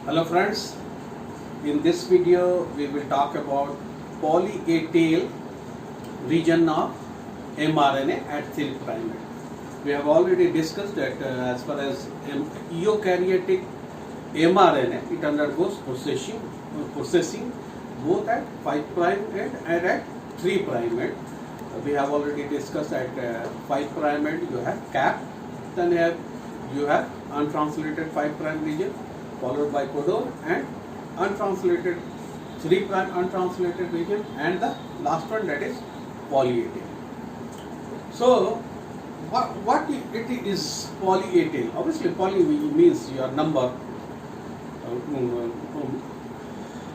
Hello friends, in this video we will talk about poly A tail region of mRNA at 3' end. We have already discussed that as far as eukaryotic mRNA, it undergoes processing both at 5' end and at 3' end. We have already discussed at 5' end you have cap, then you have untranslated 5' region followed by codon and untranslated 3' untranslated region and the last one, that is poly A tail. So what it is poly A tail? Obviously poly means your number,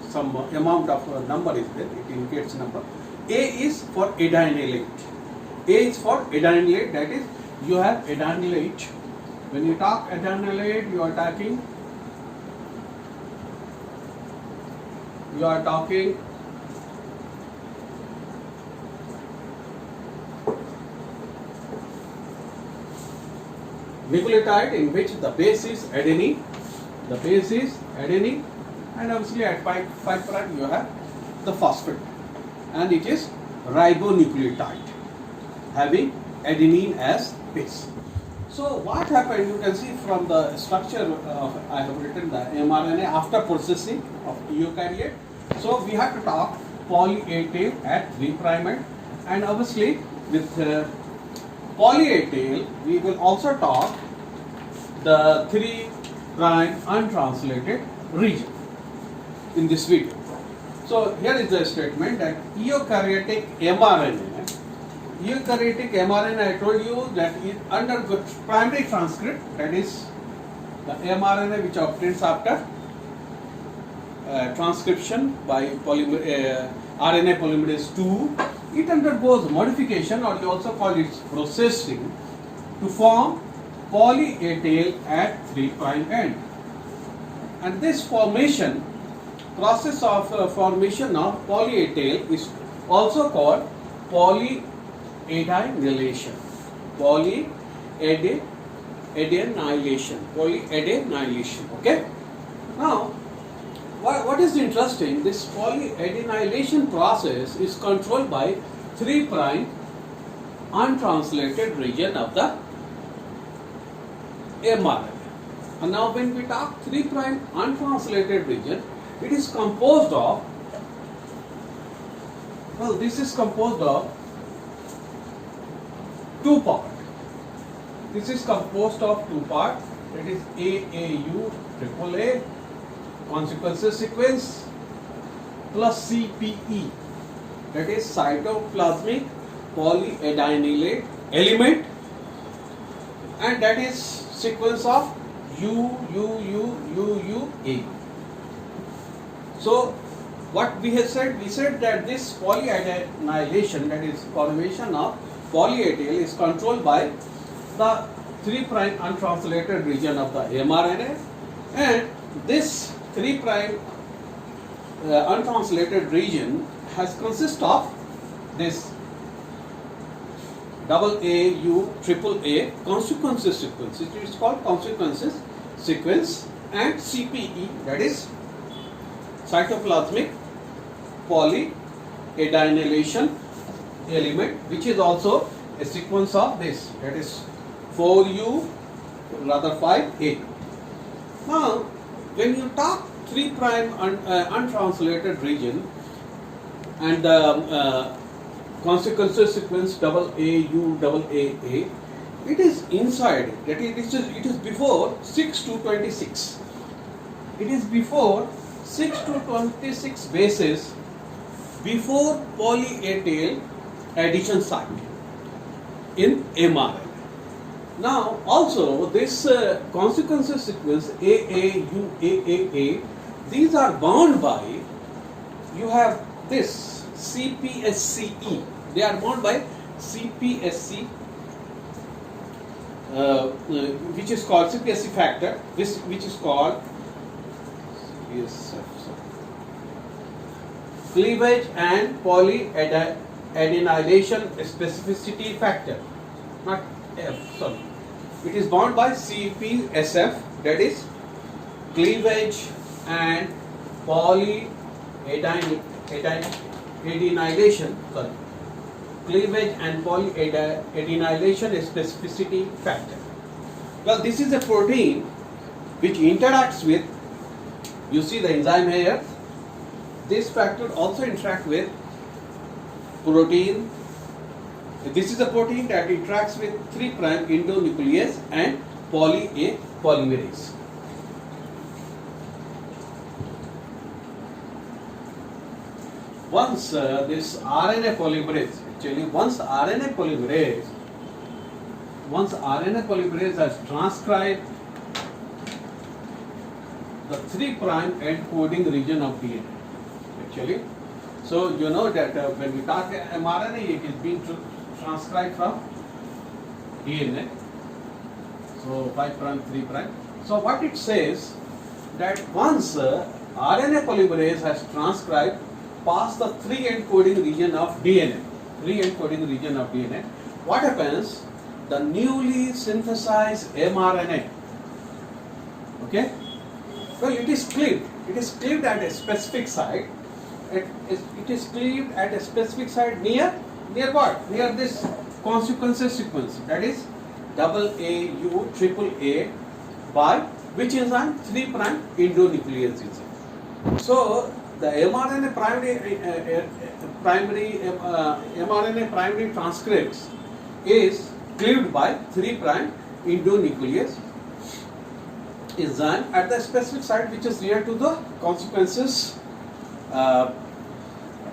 some amount of number is there, it indicates number. A is for adenylate. A is for adenylate, that is you have adenylate. When you talk adenylate, you are talking nucleotide in which the base is adenine, and obviously at 5' you have the phosphate, and it is ribonucleotide having adenine as base. So what happened, you can see from the structure of, I have written the mRNA after processing of eukaryote. So we have to talk poly A tail at 3' end, and obviously with poly A tail we will also talk the 3' untranslated region in this video. So here is the statement that eukaryotic mRNA, I told you that it undergoes primary transcript, that is the mRNA which obtains after transcription by RNA polymerase II. It undergoes modification, or you also call it processing, to form poly A tail at 3' end. And this process of formation of poly A tail is also called polyadenylation. Okay. Now, what is interesting? This polyadenylation process is controlled by 3' untranslated region of the mRNA. And now, when we talk 3' untranslated region, it is composed of. Well, this is composed of two parts. This is composed of two parts, that is AAU AAA consequences sequence plus CPE, that is cytoplasmic polyadenylate element, and that is sequence of UUUUA. So what we have said, we said that this polyadenylation, that is formation of poly A tail, is controlled by the 3' untranslated region of the mRNA, and this 3' untranslated region has consist of this AAU AAA consequences sequence. It is called consequences sequence, and CPE, that is cytoplasmic polyadenylation element, which is also a sequence of this, that is 5A. Now, when you talk 3' untranslated region and the consequences sequence AAA, it is inside, that is, it is before 6 to 26. It is before 6 to 26 bases before poly A tail addition site in mRNA. Now also this consequences sequence AAUAAA, these are bound by, you have this CPSCE, they are bound by CPSC, which is called CPSC factor, which is called cleavage and polyadenylation specificity factor, not F, it is bound by CPSF, that is cleavage and polyadenylation, cleavage and polyadenylation specificity factor. Well, this is a protein which interacts with, you see the enzyme here, this factor also interact with protein. This is a protein that interacts with 3' endonuclease and poly-A polymerase. Once this RNA polymerase, once RNA polymerase has transcribed the 3' end coding region of DNA. So you know that when we talk mRNA, it is being transcribed from DNA. So 5', 3'. So what it says that once RNA polymerase has transcribed past the 3' end coding region of DNA, what happens? The newly synthesized mRNA, okay? Well, it is cleaved. It is cleaved at a specific site. It is cleaved at a specific site near what? Near this consequences sequence, that is AAU AAA by which enzyme? 3' endonuclease enzyme. So the mRNA primary transcripts is cleaved by 3' endonuclease enzyme at the specific site which is near to the consequences.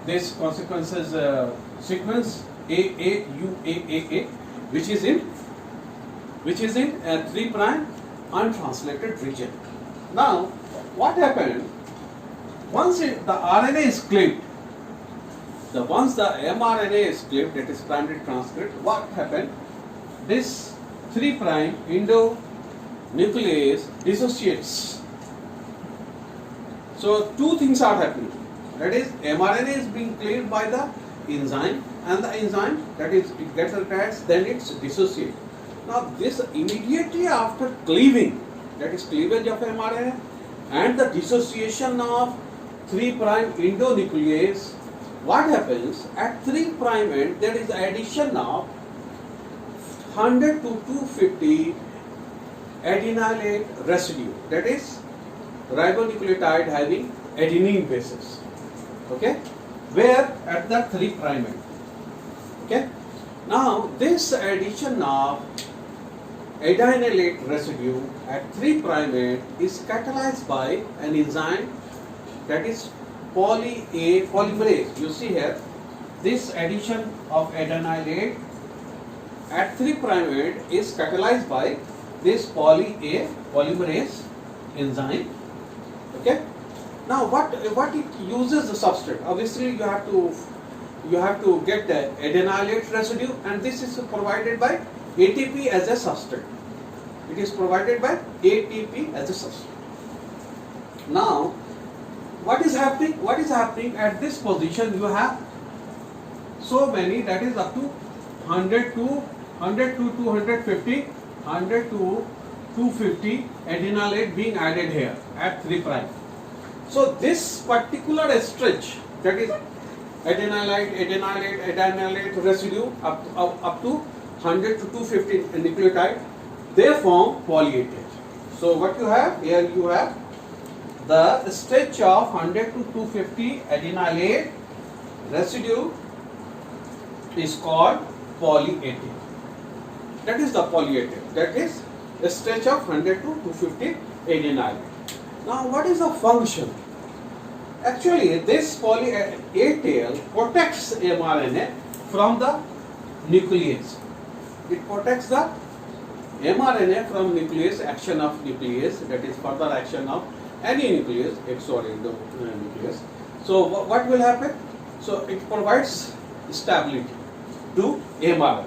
This consequences sequence AAUAAA, which is in 3' untranslated region. Now, what happened? Once the RNA is cleaved, once the mRNA is cleaved, that is primary transcript, what happened? This 3' endonuclease dissociates. So two things are happening. That is, mRNA is being cleaved by the enzyme, and the enzyme, that is, it gets attached, then it's dissociated. Now this immediately after cleaving, that is cleavage of mRNA and the dissociation of 3' endonuclease, what happens? At 3' end there is addition of 100 to 250 adenylate residue, that is ribonucleotide having adenine bases, okay, where at the 3' end, okay. Now this addition of adenylate residue at 3' end is catalyzed by an enzyme, that is poly-A polymerase. You see here, this addition of adenylate at 3' end is catalyzed by this poly-A polymerase enzyme, okay. Now what it uses the substrate? Obviously you have to get the adenylate residue, and this is provided by ATP as a substrate. It is provided by ATP as a substrate. Now what is happening? What is happening at this position? You have so many, that is up to 100 to 250, 100 to 250 adenylate being added here at 3'. So this particular stretch, that is adenylate residue up to 100 to 250 nucleotide, they form poly-A tail. So what you have here, you have the stretch of 100 to 250 adenylate residue is called poly-A tail. That is the poly-A tail. That is a stretch of 100 to 250 adenylate. Now what is the function? Actually this poly-A tail protects mRNA from the nuclease. It protects the mRNA from nuclease, action of nuclease, that is further action of any nuclease, X or endonuclease. So what will happen? So it provides stability to mRNA.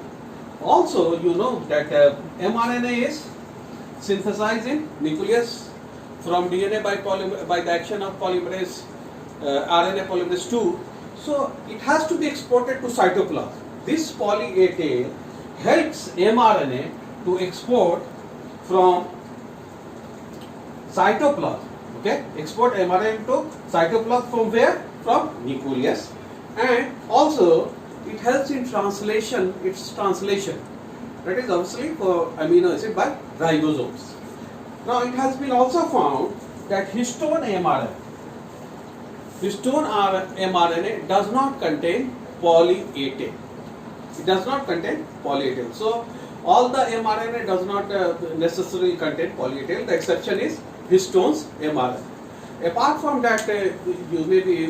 Also you know that mRNA is synthesized in nucleus from DNA by the action of polymerase, RNA polymerase 2. So it has to be exported to cytoplasm. This poly-A tail helps mRNA to export from cytoplasm, Okay, export mRNA to cytoplasm from where? From nucleus, and also it helps in translation. Its translation, that is obviously for amino acid by ribosomes. Now it has been also found that histone mRNA does not contain poly A tail. It does not contain poly A tail. So all the mRNA does not necessarily contain poly A tail. The exception is histones mRNA. Apart from that, you may be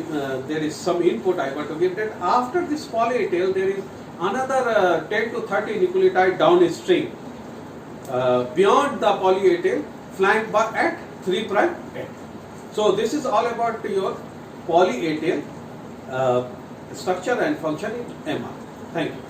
there is some input I want to give that after this poly A tail there is another 10 to 30 nucleotide downstream beyond the poly A tail, flanked by at 3' end. So this is all about your poly A tail structure and function in mRNA. Thank you.